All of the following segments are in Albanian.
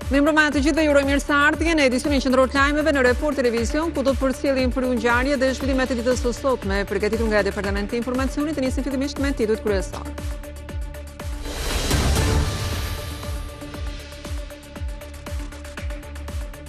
Mirëmbrëma të gjithëve, ju uroj mirëseardhje në edicionin qendror të lajmeve në Report Televizion, ku do të përcjellim për ngjarje dhe zhvillimet e ditës së sotme, përgatitur nga Departamenti i Informacionit. Të nisim fillimisht me titujt kryesor.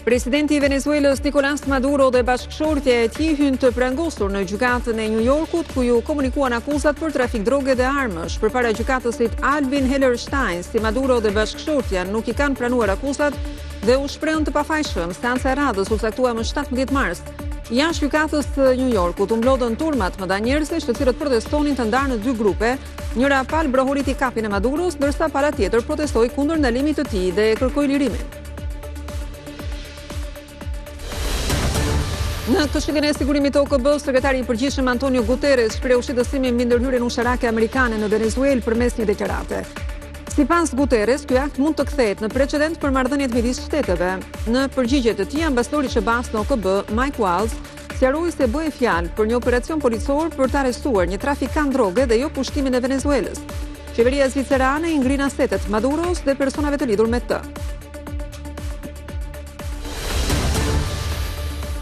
Presidenti i Venezuelës Nicolás Maduro dhe bashkëshortja e tij hynë të prangosur në gjykatën e New Yorkut, ku ju komunikuan akuzat për trafik droge dhe armësh. Përpara gjykatësit Alvin Hellerstein, si Maduro dhe bashkëshortja nuk i kanë pranuar akuzat dhe u shprehën të pafajshëm. Seanca e radhës u caktua më 17 mars. Jashtë gjykatës të New Yorkut u mblodhën turmat mëdha njerëzish, të cilët protestonin të ndarë në dy grupe. Njëra palë brohuriti kapin e Maduros, ndërsa pala tjetër protestoi kundër ndalimit të tij dhe kërkoi lirimin. Në Këshillin e Sigurimit të OKB, sekretari i përgjithshëm Antonio Guterres shpreu shqetësimin mbi ndërhyrjen ushtarake amerikane në Venezuelë përmes një deklarate. Sipas Guterres, ky akt mund të kthehet në precedent për marrëdhëniet midis shteteve. Në përgjigje të tij, ambasadori SBA në OKB, Mike Waltz, sqaroi se bëhej fjalë për një operacion policor për të arrestuar një trafikant droge dhe jo pushtimin e Venezuelës. Qeveria zvicerane i ngrin asetet Maduros dhe personave të lidhur me të.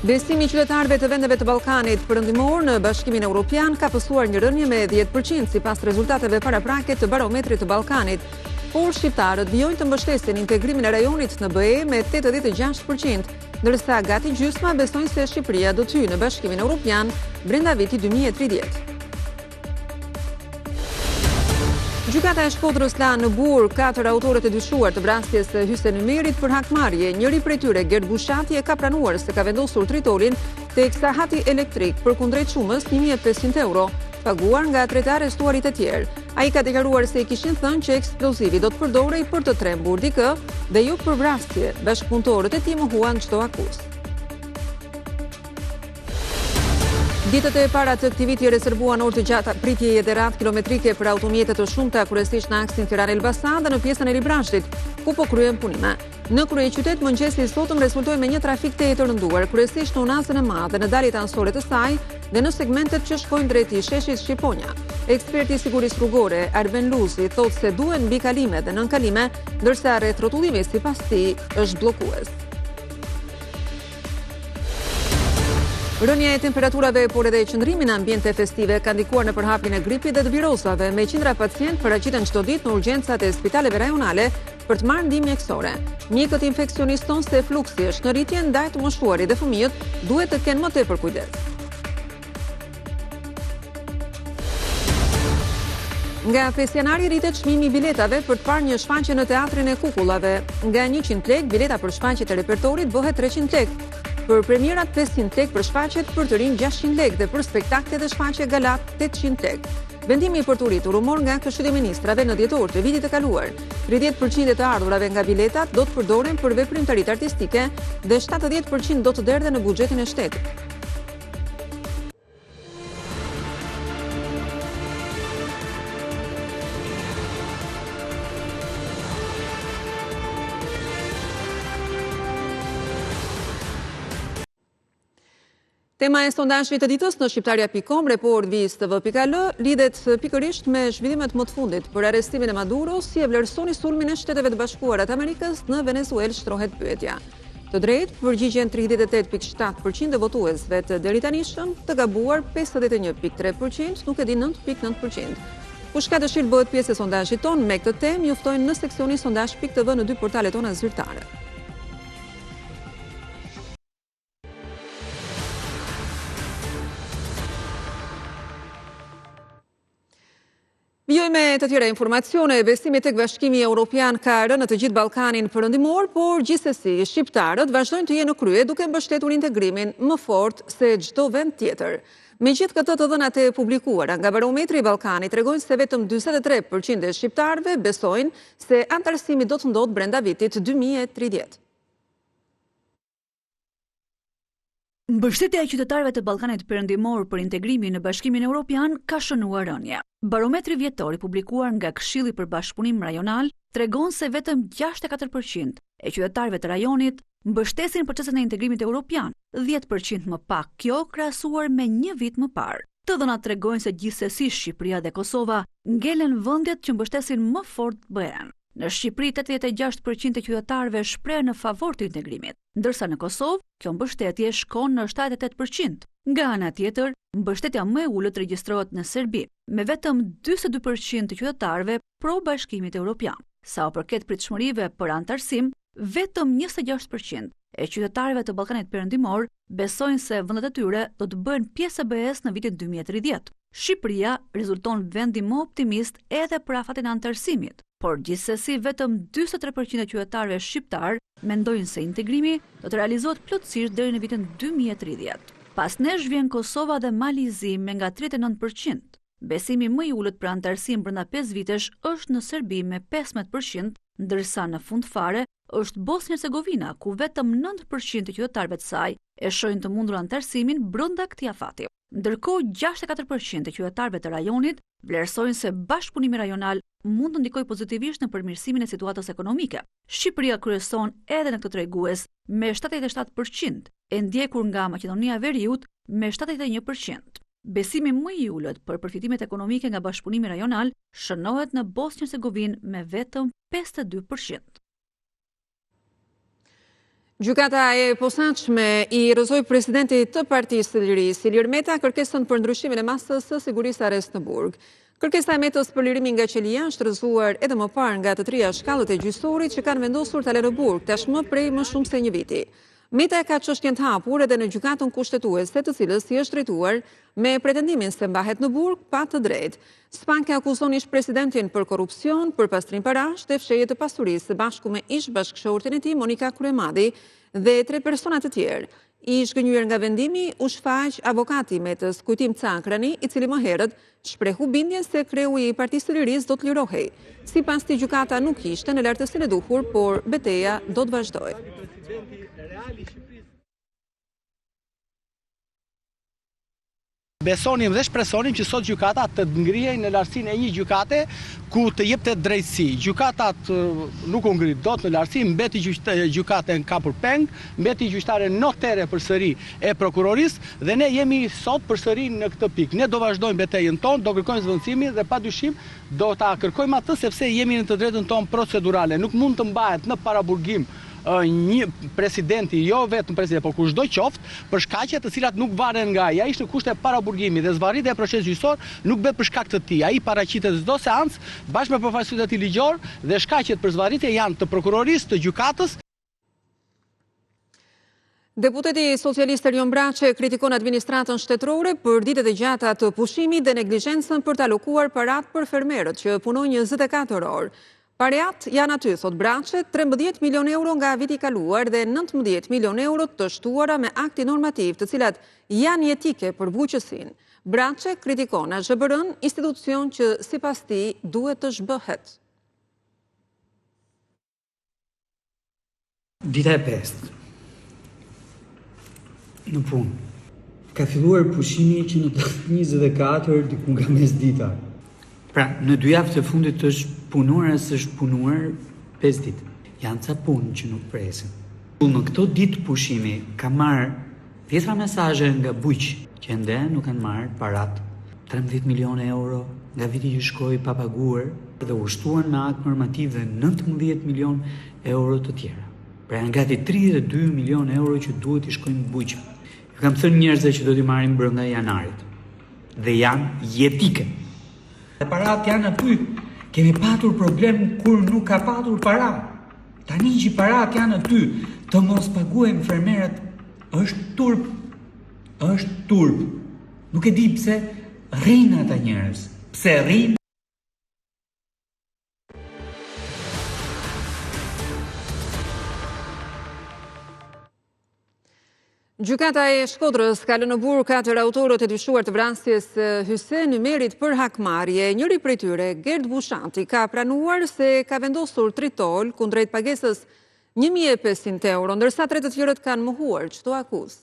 Besimi i qytetarëve të vendeve të Ballkanit Perëndimor në Bashkimin Evropian ka pësuar një rënje me 10% sipas rezultateve paraprake të barometrit të Ballkanit, por shqiptarët vijojnë të mbështesin integrimin e rajonit në BE me 86%, ndërsa gati gjysma besojnë se Shqipëria do të hyjë në Bashkimin Evropian brenda vitit 2030. Gjykata e Shkodrës la në burg 4 autorët e dyshuar të vrasjes së Hysen Ymerit për hakmarrje. Njëri prej tyre, Gerd Bushati, e ka pranuar se ka vendosur tritolin teksa hati elektrik për kundrejt shumës 1500 euro, paguar nga 3 arrestuarit e tjerë. Ai ka deklaruar se i kishin thënë që eksplozivi do të përdorej për të trembur dikë dhe jo për vrasje. Bashkëpunëtorët e tij mohuan çdo akuzë. Ditët e para të këtij viti rezervuan orë të gjata pritjeje dhe radhë kilometrike për automjete të shumta, kryesisht në aksin Tiranë-Elbasan dhe në pjesën e Librashtit, ku po kryen punime. Në kryeqytet mëngjesi i sotëm rezultoi me një trafik të rënduar, kryesisht në Unazën e Madhe, në daljet anësore të saj dhe në segmentet që shkojnë drejt i sheshit Shqiponja. Eksperti i sigurisë rrugore Arben Luzi thotë se duhen mbikalime dhe nënkalime, ndërsa rrethrotullimi sipas tij është bllokues. Rënja e temperaturave por edhe qëndrimi në ambiente festive ka ndikuar në përhapjen e gripit dhe të virusave, me qindra pacient paraqiten çdo ditë në urgjencat e spitaleve rajonale për të marrë ndihmë mjekësore. Mjekët infeksionistë thonë se fluksi është në rritje, ndaj të moshuarit dhe fëmijët duhet të kenë më tepër kujdes. Nga 5 janari rritet çmimi i biletave për të parë një shfaqje në Teatrin e Kukullave. Nga 100 lekë bileta për shfaqjet e repertorit bëhet 300 lekë. Për premierat 500 lekë, për shfaqjet për të rinj 600 lekë dhe për spektaklet dhe shfaqje galat 800 lekë. Vendimi për të rritur u mor nga Këshilli i Ministrave në dhjetor të vitit të kaluar. 30% të ardhurave nga biletat do të përdoren për veprimtaritë artistike dhe 70% do të derdhen në buxhetin e shtetit. Tema e sondazhit të ditës në shqiptaria.com, report vis.tv.al, lidhet pikërisht me zhvillimet më të fundit për arrestimin e Maduros, si e vlerësoni sulmin e Shteteve të Bashkuara të Amerikës në Venezuelë, shtrohet pyetja. Të drejtë përgjigjen 38.7% e votuesve, të deritanishëm të gabuar 51.3%, nuk e di 9.9%. Kush ka dëshirë bëhet pjesë e sondazhit ton me këtë temë, ju ftojnë në seksioni sondazh.tv në 2 portalet tona zyrtare. Vijoj me të tjera informacione. Besimi tek Bashkimi Evropian ka rënë në të gjithë Ballkanin Perëndimor, por gjithsesi shqiptarët vazhdojnë të jenë në krye duke mbështetur integrimin më fort se çdo vend tjetër. Megjithë këtë, të dhënat e publikuara nga Barometri i Ballkanit tregojnë se vetëm 43% e shqiptarëve besojnë se antarësimi do të ndodhë brenda vitit 2030. Mbështetja e qytetarëve të Ballkanit Perëndimor për integrimin në Bashkimin Evropian ka shënuar rënje. Barometri vjetor i publikuar nga Këshilli për Bashkëpunim Rajonal tregon se vetëm 64% e qytetarëve të rajonit mbështesin procesin e integrimit evropian, 10% më pak kjo krahasuar me një vit më parë. Të dhënat tregojnë se gjithsesi Shqipëria dhe Kosova ngelen vendjet që mbështesin më fort BE-n. Në Shqipëri 86% e qytetarëve shpreh në favor të integrimit, ndërsa në Kosovë kjo mbështetje shkon në 78%. Nga ana tjetër, mbështetja më e ulët regjistrohet në Serbi, me vetëm 42% të qytetarëve pro Bashkimit Evropian. Sa u përket pritshmërive për antarësim, vetëm 26% e qytetarëve të Ballkanit Perëndimor besojnë se vendet e tyre do të bëhen pjesë e BE-s në vitin 2030. Shqipëria rezulton vendi më optimist edhe për afatin e antarësimit, por gjithsesi vetëm 43% e qytetarëve shqiptar mendojnë se integrimi do të realizohet plotësisht deri në vitin 2030. Pas nesh vjen Kosova dhe Malizi me nga 39%. Besimi më i ulët për antarësim brenda 5 vitesh është në Serbi me 15%, ndërsa në fund fare është Bosnjë-Hercegovina, ku vetëm 9% të qytetarëve të saj e shohin të mundur antarësimin brenda këtij afati. Ndërkohë 64% e qytetarëve të rajonit vlerësojnë se bashkëpunimi rajonal mund të ndikojë pozitivisht në përmirësimin e situatës ekonomike. Shqipëria kryeson edhe në këtë tregues me 77%, e ndjekur nga Maqedonia e Veriut me 71%. Besimi më i ulët për përfitimet ekonomike nga bashkëpunimi rajonal shënohet në Bosnjë-Hercegovinë me vetëm 52%. Gjykata e posaçme i rrëzoi presidentit të Partisë së Lirisë, Ilir Meta, kërkesën për ndryshimin e masës së sigurisë arrest në Burg. Kërkesa e Metës për lirimin nga qelia është rrëzuar edhe më parë nga të trija shkallët e gjyqësorit që kanë vendosur ta lënë në Burg, tashmë prej më shumë se një viti. Meta ka çështjen të hapur edhe në gjykatën kushtetuese, të cilës i është drejtuar me pretendimin se mbahet në Burg pa të drejtë. Spanka akuzon ish-presidentin për korrupsion, për pastrim parash dhe fshehje të pasurisë së bashku me ish-bashkëshorten e tij Monika Kryemadi dhe 3 persona të tjerë. I zhgënjur nga vendimi u shfaq avokati i Metës, Kujtim Cakrani, i cili më herët shprehu bindjen se kreu i Partisë së Lirisë do të lirohej. Sipas tij, gjykata nuk ishte në lartësinë e duhur, por betejë do të vazhdojë. Besonim dhe shpresonim që sot gjykata të ngrihej në lartësinë e një gjykate ku të jepte drejtësi. Gjykatat nuk u ngrit dot në lartësi, mbeti gjykate në kapur peng, mbeti gjyqtare notere përsëri e prokurorisë dhe ne jemi sot përsëri në këtë pikë. Ne do vazhdojmë betejën tonë, do kërkojmë zvendësimin dhe padyshim do ta kërkojmë atë sepse jemi në të drejtën tonë procedurale. Nuk mund të mbahet në paraburgim një presidenti, jo vetëm president, por kushdo qoftë, për shkaqe të cilat nuk varen nga ai. Ai është në kushte paraburgimi dhe zvarritja e procesit gjyqësor nuk bëhet për shkak të tij. Ai paraqitet çdo seancë bashkë me përfaqësuesit e tij ligjor dhe shkaqet për zvarritje janë të prokurorisë, të gjykatës. Deputeti socialist Erjon Braçe kritikon administratën shtetërore për ditët e gjata të pushimit dhe neglizhencën për të alokuar parat për fermerët që punojnë 24 orë. Parat janë aty, thot Braçe, 13 milion euro nga viti kaluar dhe 19 milion euro të shtuara me akti normativ, të cilat janë jetike për buqësin. Braçe kritikon AZBR-n, institucion që sipas tij duhet të zhbëhet. Dita e 5 në punë. Ka filluar pushimi që në 24 diku nga mesdita. Pra, në 2 javë të fundit është punuar e s'është punuar 5 ditë. Janë ca punë që nuk presin. Në këto ditë pushimi ka marrë 10 mesazhe nga bujq që ende nuk kanë marrë parat 13 milion euro nga viti që shkoi pa paguar dhe u shtuan me akt normativ dhe 19 milion euro të tjera. Pra janë gati 32 milion euro që duhet i shkojnë bujq. Ju kam thënë njerëzve që do t'i marrin brenda janarit. Dhe janë jetike. Dhe parat janë aty. Kemi patur problem kur nuk ka patur para. Tani që parat janë aty, të mos paguajmë fermerët është turp. Është turp. Nuk e di pse rrinë ata njerëz. Pse rrinë? Gjykata e Shkodrës ka lënë në burg 4 autorët e dyshuar të vrasjes Hysen Ymerit për hakmarrje. Njëri prej tyre, Gerd Bushanti, ka pranuar se ka vendosur tritol kundrejt pagesës 1.500 euro, ndërsa 3 të tjerët kanë mohuar çdo akuzë.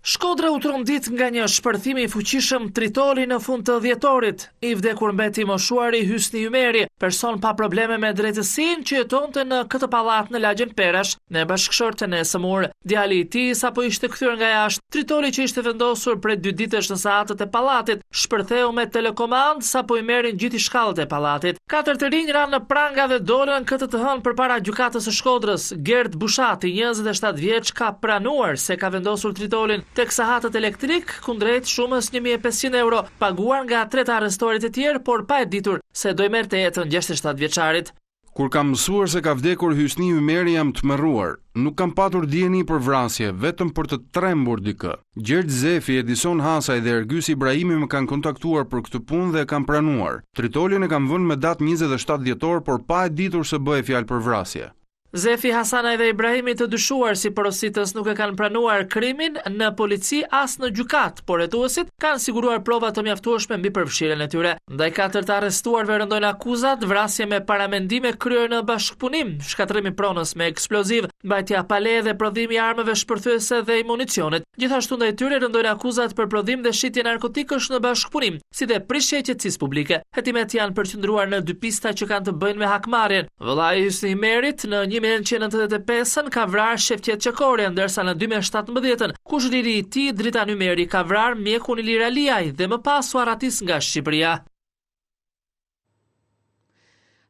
Shkodra u trondit nga një shpërthim i fuqishëm tritoli në fund të dhjetorit. I vdekur mbeti moshuari Hysni Ymeri, person pa probleme me drejtësinë që jetonte në këtë pallat në lagjen Perash, në bashkëshorten e Sëmur. Djali i tij sapo ishte kthyer nga jashtë. Tritoli që ishte vendosur prej 2 ditësh në sahatët e pallatit, shpërtheu me telekomand sapo i merrin gjithë shkallët e pallatit. 4 të rinj ranë në pranga dhe dolën këtë të hënë përpara gjykatës së Shkodrës. Gerd Bushati, 27 vjeç, ka pranuar se ka vendosur tritolin tek sahatët elektrik kundrejt shumës 1.500 euro, paguar nga 3 të arrestuarit e tjerë, por pa e ditur se do i merrte jetën 67 vjeçarit. Kur kam mësuar se ka vdekur Hysni Ymeri jam tmerruar. Nuk kam patur dieni për vrasje, vetëm për të trembur dikë. Gjergj Zefi, Edison Hasaj dhe Ergys Ibrahimi më kanë kontaktuar për këtë punë dhe e kam pranuar. Tritolin e kam vënë me datë 27 dhjetor, por pa e ditur se bëhej fjalë për vrasje. Zefi, Hasanaj dhe Ibrahimi, të dyshuar si porositës, nuk e kanë pranuar krimin në polici as në gjykat, por hetuesit kanë siguruar prova të mjaftueshme mbi përfshirjen e tyre. Ndaj 4 të arrestuarve rëndojnë akuzat: vrasje me paramendime kryer në bashkëpunim, shkatërrim i pronës me eksploziv, mbajtja pa leje dhe prodhimi i armëve shpërthyese dhe i municionit. Gjithashtu ndaj tyre rëndojnë akuzat për prodhim dhe shitje narkotikësh në bashkëpunim, si dhe prishje qetësisë publike. Hetimet janë përqendruar në 2 pista që kanë të bëjnë me hakmarrjen. Vëllai i Hysni Ymerit në 1995 ka vrarë Shefqet Çekori, ndërsa në 2017 kushëriri i tij Dritan Ymeri ka vrarë mjekun Ilir Aliaj dhe më pas u arratis nga Shqipëria.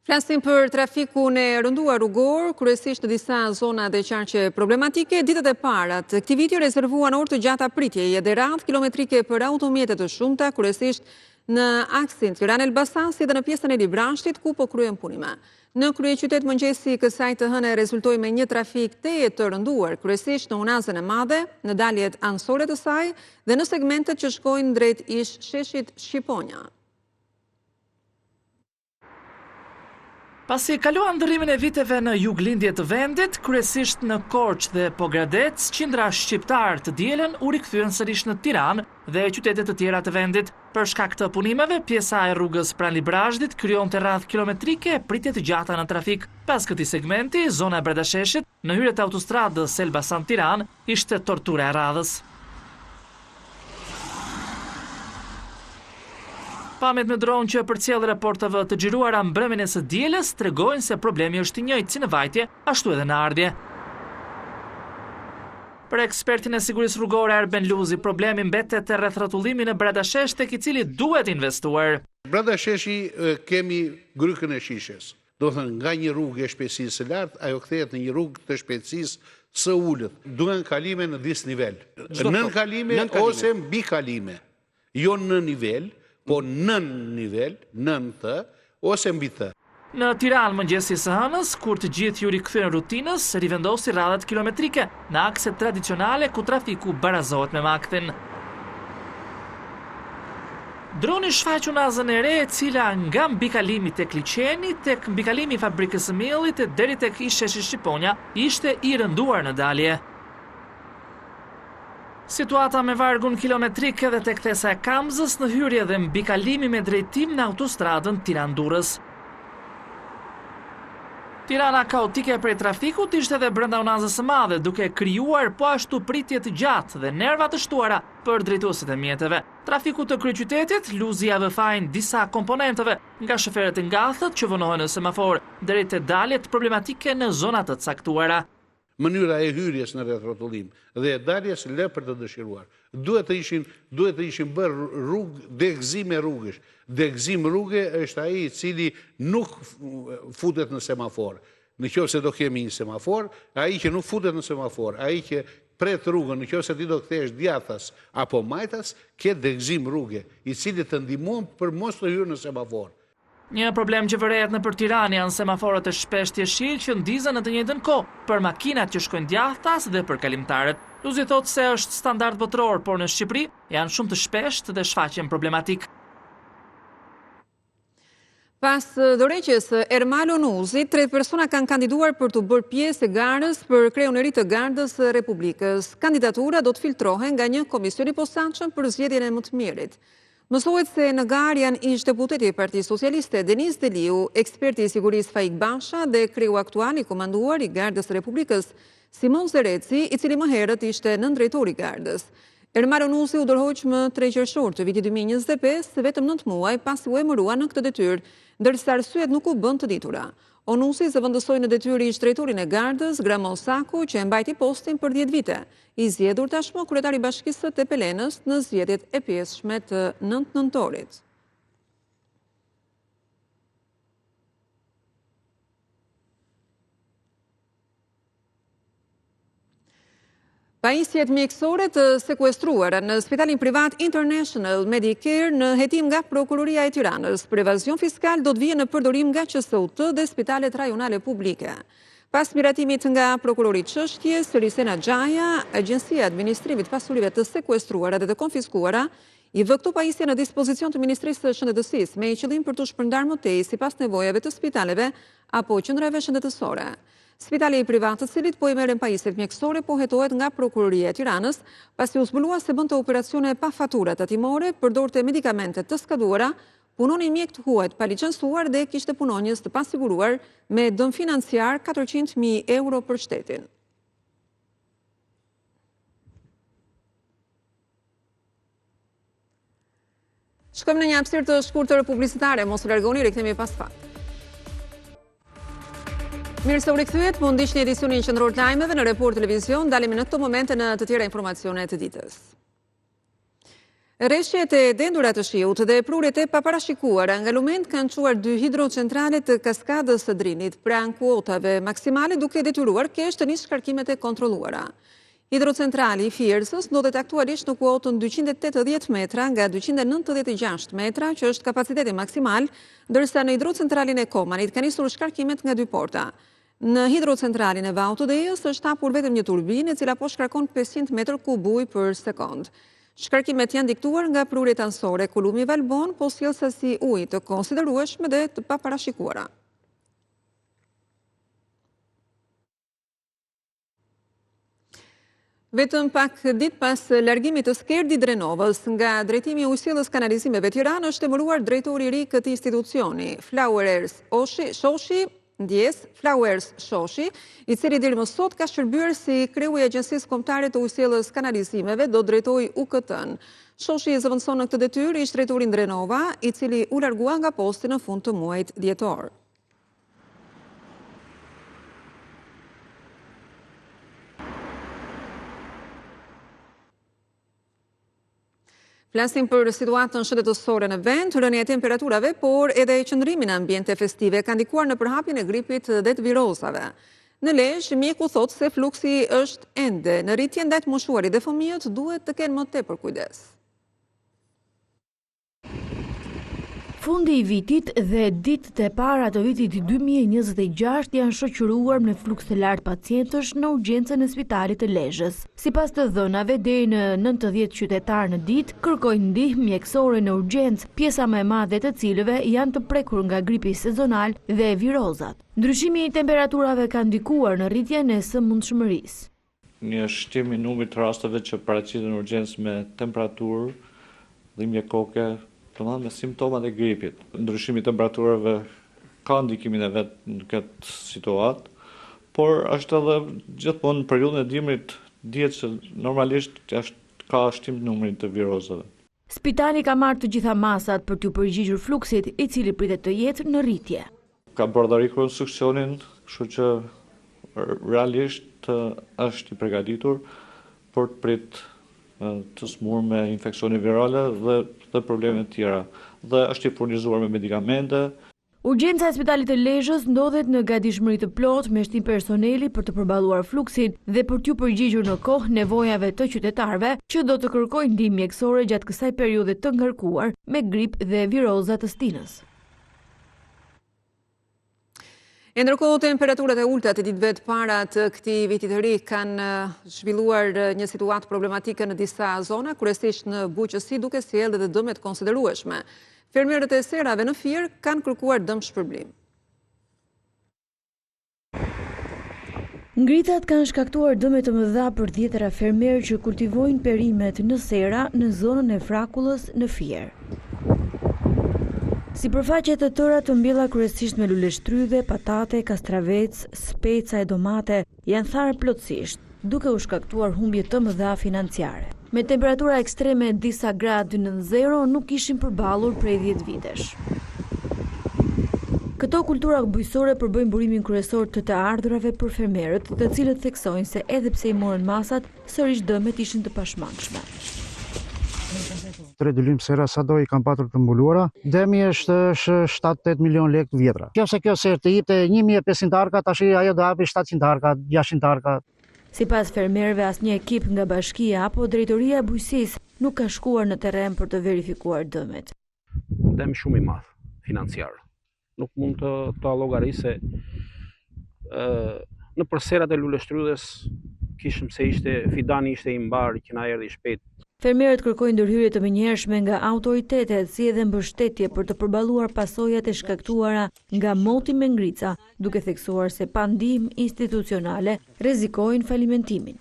Flasim për trafikun e rënduar rrugor, kryesisht në disa zona dhe qarqe problematike. Ditët e para të këtij viti rezervuan orë të gjata pritjeje dhe radhë kilometrike për automjete të shumta, kryesisht në aksin Tiranë-Elbasan si dhe në pjesën e Librashtit ku po kryen punime. Në kryeqytet mëngjesi kësaj të hëne rezultoi me një trafik teje të rënduar, kryesisht në Unazën e Madhe, në daljet anësore të saj dhe në segmentet që shkojnë drejt ish sheshit Shqiponja. Pasi kaluan ndërrimin e viteve në juglindje të vendit, kryesisht në Korçë dhe Pogradec, qindra shqiptar të dielën u rikthyen sërish në Tiranë dhe qytetet të tjera të vendit. Për shkak të punimeve, pjesa e rrugës pranë Librashtit krijonte radhë kilometrike pritje të gjata në trafik. Pas këtij segmenti, zona e Bredasheshit, në hyrje të autostradës Elbasan-Tiranë, ishte tortura e radhës. Pamjet me dron që përcjell reporteve të xhiruara mbrëmjen e së dielës tregojnë se problemi është i njëjtë si në vajtje, ashtu edhe në ardhje. Për ekspertin e sigurisë rrugore Erben Luzi, problemi mbetet te rreth rrotullimi në Bradashesh, tek i cili duhet investuar. Bradasheshi kemi grykën e shishes. Do thënë, nga një rrugë e shpejtësisë së lartë, ajo kthehet në një rrugë të shpejtësisë së ulët. Duhen kalime në disnivel. Nën kalime ose mbi kalime. Jo në nivel, po nën nivel, nën të, ose mbi të. Në Tiranë mëngjesi së hënës, kur të gjithë ju rikthyen rutinës, rivendosi radhat kilometrike në akset tradicionale ku trafiku barazohet me makthin. Droni shfaq Unazën e re, e cila nga mbikalimi tek liçeni, tek mbikalimi i fabrikës së miellit deri tek ish sheshi Shqiponja, ishte i rënduar në dalje. Situata me vargun kilometrik edhe tek thesa e Kamzës në hyrje dhe mbikalimi me drejtim në autostradën Tiranë-Durrës. Tirana kaotike prej trafikut ishte edhe brenda Unazës së Madhe, duke krijuar po ashtu pritje të gjatë dhe nerva të shtuara për drejtuesit e mjeteve. Trafiku të kryeqytetit luzi avëfajin disa komponenteve, nga shoferët e ngathët që vonohen në semafor, deri te daljet problematike në zona të caktuara. Mënyra e hyrjes në rreth rrotullim dhe e daljes lë për të dëshiruar. Duhet të ishin bërë rrugë degëzim e rrugësh. Degëzim rrugë është ai i cili nuk futet në semafor. Nëse do kemi një semafor, ai që nuk futet në semafor, ai që pret rrugën, nëse ti do kthehesh djathtas apo majtas, ke degëzim rrugë, i cili të ndihmon për mos të hyrë në semafor. Një problem që vërehet në për Tiranë janë semaforët e shpesht jeshil që ndizën në të njëjtën kohë për makinat që shkojnë djathtas dhe për kalimtarët. Luzi thotë se është standard botror, por në Shqipëri janë shumë të shpesht dhe shfaqen problematik. Pas dorëheqjes Ermal Onuzit, 3 persona kanë kandiduar për të bërë pjesë e garës për kreuneri të Gardës së Republikës. Kandidatura do të filtrohen nga një komision i posaçëm për zgjedhjen e më të mirit. Mësohet se në garë janë ish deputeti i Partisë Socialiste Deniz Deliu, eksperti i sigurisë Faik Basha dhe kreu aktual i komanduar i Gardës së Republikës Simon Zereci, i cili më herët ishte nëndrejtori i Gardës. Ermar Onusi u dorëhoq më 3 qershor të vitit 2025, vetëm 9 muaj pasi u emërua në këtë detyrë, ndërsa arsyet nuk u bën të ditura. Onusi zëvendësoi në detyrë ish drejtorin e Gardës, Gramon Saku, që e mbajti postin për 10 vite. I zgjedhur tashmë kryetari i Bashkisë të Pelenës në zgjedhjet e pjesshme të 9 nëntorit. Pajisjet mjekësore të sekuestruara në Spitalin Privat International Medicare në hetim nga Prokuroria e Tiranës për evazion fiskal do të vijë në përdorim nga QSUT dhe spitalet rajonale publike. Pas miratimit nga Prokurori Çështjes, Risena Xhaja, Agjencia e Administrimit të Pasurive të Sekuestruara dhe të Konfiskuara, i vë këto pajisje në dispozicion të Ministrisë së Shëndetësisë me qëllim për të shpërndarë më tej sipas nevojave të spitaleve apo qendrave shëndetësore. Spitali i privat të cilit po i merren pajisjet mjekësore po hetohet nga Prokuroria e Tiranës, pasi u zbulua se bënte operacione pa fatura tatimore, përdorte medikamente të skaduara, punonin mjek të huajt pa licencuar dhe kishte punonjës të pasiguruar me dëm financiar 400.000 euro për shtetin. Shkojmë në një hapësirë të shkurtër publicitare, mos u largoni, rikthehemi pas pak. Mirë se u rikthyet, mund ndiqni edicionin qendror të lajmeve në Report Televizion, dalemi në këto momente në të tjera informacione të ditës. Rreshjet e dendura të shiut dhe prurit e paparashikuara nga lument kanë çuar 2 hidrocentrale të kaskadës së Drinit pranë kuotave maksimale, duke detyruar kesh të nisë shkarkimet e kontrolluara. Hidrocentrali i Fiersës ndodhet aktualisht në kuotën 280 metra nga 296 metra, që është kapaciteti maksimal, ndërsa në hidrocentralin e Komanit ka nisur shkarkimet nga 2 porta. Në hidrocentralin e Vautodejës është hapur vetëm një turbinë, e cila po shkarkon 500 metër kub ujë për sekond. Shkarkimet janë diktuar nga prurjet anësore kulumi Valbon, po sjell sasi ujë të konsiderueshme dhe të paparashikuara. Vetëm pak ditë pas largimit të Skerdi Drenovës nga drejtimi i ujësjelljes kanalizimeve Tiranë, është emëruar drejtori i ri këtij institucioni, Flowers Shoshi, i cili deri më sot ka shërbyer si kreu i Agjencisë Kombëtare të Ujësjelljes Kanalizimeve, do drejtojë UKT-n. Shoshi zëvendëson në këtë detyrë ish drejtorin Drenova, i cili u largua nga posti në fund të muajit dhjetor. Flasim për situatën shëndetësore në vend, rënja e temperaturave, por edhe qëndrimi në ambiente festive ka ndikuar në përhapjen e gripit dhe të virozave. Në Lezhë, mjeku thotë se fluksi është ende në rritje, ndaj të moshuarit dhe fëmijët duhet të kenë më tepër kujdes. Fundi i vitit dhe ditët e para të vitit 2026 janë shoqëruar me fluks të lartë pacientësh në urgjencën e spitalit të Lezhës. Sipas të dhënave, deri në 90 qytetarë në ditë kërkojnë ndihmë mjekësore në urgjencë, pjesa më e madhe të cilëve janë të prekur nga gripi sezonal dhe virozat. Ndryshimi i temperaturave ka ndikuar në rritjen e sëmundshmërisë. Një shtim i numrit të rasteve që paraqiten në urgjencë me temperaturë, dhimbje koke, me simptomat e gripit. Ndryshimi i temperaturave ka ndikimin e vet në këtë situatë, por është edhe gjithmonë në periudhën e dimrit dihet se normalisht ka shtim numrin të virozave. Spitali ka marrë të gjitha masat për t'u përgjigjur fluksit, i cili pritet të jetë në rritje. Ka bordari konstruksionin, kështu që realisht është i përgatitur për të prit të smur me infeksione virale dhe probleme tjera, dhe është i furnizuar me medikamente. Urgjenca e spitalit të Lezhës ndodhet në gatishmëri të plotë me shtim personeli për të përballuar fluksin dhe për t'u përgjigjur në kohë nevojave të qytetarëve që do të kërkojnë ndihmë mjekësore gjatë kësaj periudhe të ngarkuar me grip dhe viroza të stinës. Ndërkohë, temperaturat e ulta të ditëve të para të këtij viti të ri kanë zhvilluar një situatë problematike në disa zona, kryesisht në bujqësi, duke sjellë edhe dëme të konsiderueshme. Fermerët e serave në Fier kanë kërkuar dëm shpërblim. Ngritat kanë shkaktuar dëme të mëdha për dhjetëra fermerë që kultivojnë perimet në sera në zonën e Frakullës në Fier. Sipërfaqet të tëra të mbjella kryesisht me luleshtrydhe, patate, kastravec, speca e domate janë tharë plotësisht, duke u shkaktuar humbje të mëdha financiare. Me temperatura ekstreme disa gradë nën zero nuk ishin përballur prej 10 vitesh. Këto kultura bujësore përbëjnë burimin kryesor të ardhurave për fermerët, të cilët theksojnë se edhe pse i morën masat, sërish dëmet ishin të pashmangshme. Tre dylim sera sado i kam patur të mbuluara, demi është 7-8 milion lekë vjetra. Kjo serë të jepte 1500 arka, tash ajo do hapi 700 arka, 600 arka. Sipas fermerëve, asnjë ekip nga bashkia apo drejtoria e bujqësisë nuk ka shkuar në terren për të verifikuar dëmet. Dëm shumë i madh financiar. Nuk mund të llogarisë në përserat e luleshtrydhes kishim se fidani ishte i mbar që na erdhi shpejt. Fermerët kërkojnë ndërhyrje të menjëhershme nga autoritetet si edhe mbështetje për të përballuar pasojat e shkaktuara nga moti me ngrica, duke theksuar se pa ndihmë institucionale rrezikojnë falimentimin.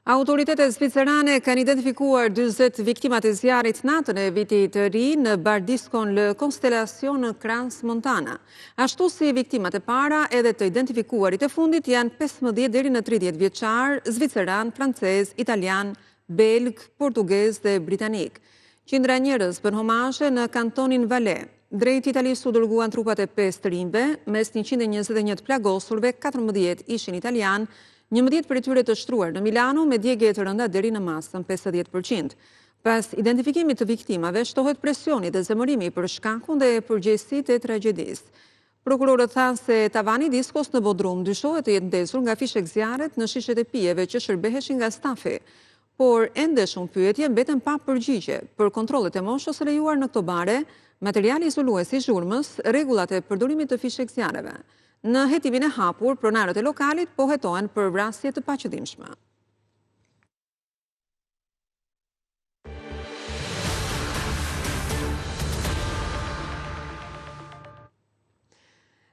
Autoritetet zvicerane kanë identifikuar 40 viktimat e zjarrit natën e vitit të ri në Bardiskon lë Constellation në Crans Montana. Ashtu si viktimat e para, edhe të identifikuarit e fundit janë 15 deri në 30 vjeçar, zviceran, francez, italian, belg, portugez dhe britanik. Qindra njerëz bën homazhe në kantonin Valais. Drejt Italisë u dërguan trupat e 5 të rinjve, mes 121 të plagosurve, 14 ishin italian, 11 për tyre të shtruar në Milano me djegje të rënda deri në masën 50%. Pas identifikimit të viktimave, shtohet presioni dhe zemërimi për shkakun dhe përgjegjësitë e tragjedisë. Prokurorët thanë se tavani diskos në Bodrum dyshohet të jetë ndezur nga fishek zjarret në shishet e pijeve që shërbeheshin nga stafi, por ende shumë pyetje mbeten pa përgjigje për kontrollet e moshës lejuar në këto bare, materiali izolues i zhurmës, rregullat e përdorimit të fishek zjarreve. Në hetimin e hapur, pronarët e lokalit po hetohen për vrasje të paqëdimshme.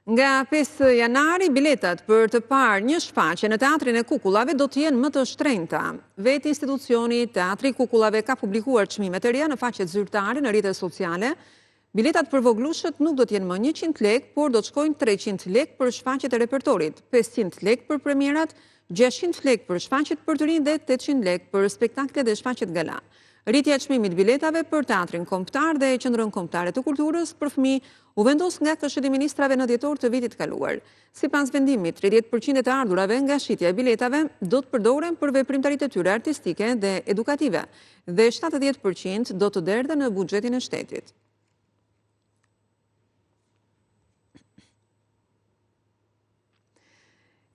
Nga 5 janari, biletat për të parë një shfaqje në Teatrin e Kukullave do të jenë më të shtrenjta. Vetë institucioni Teatri i Kukullave ka publikuar çmimet e reja në faqet zyrtare në rrjetet sociale. Biletat për voglushët nuk do të jenë më 100 lekë, por do të shkojnë 300 lekë për shfaqjet e repertorit, 500 lekë për premierat, 600 lekë për shfaqjet për të rinj dhe 800 lekë për spektaklet dhe shfaqjet gala. Rritja e çmimit biletave për Teatrin Kombëtar dhe Qendrën Kombëtare të Kulturës për fëmijë u vendos nga Këshilli i Ministrave në dhjetor të vitit kaluar. Sipas vendimit, 30% e të ardhurave nga shitja e biletave do të përdoren për veprimtaritë e tyre artistike dhe edukative, dhe 70% do të derdhen në buxhetin e shtetit.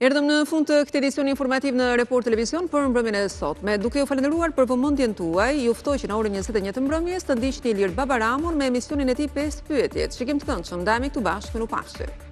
Erdhëm në fund të këtij edicioni informativ në Report Televizion për mbrëmjen e sotme. Duke ju falendëruar për vëmendjen tuaj, ju ftoj që në orën 21 të mbrëmjes të ndiqni Ilir Babaramon me emisionin e tij 5 pyetje. Shikim të këndshëm, ndajemi këtu bashkë me Nupafshi.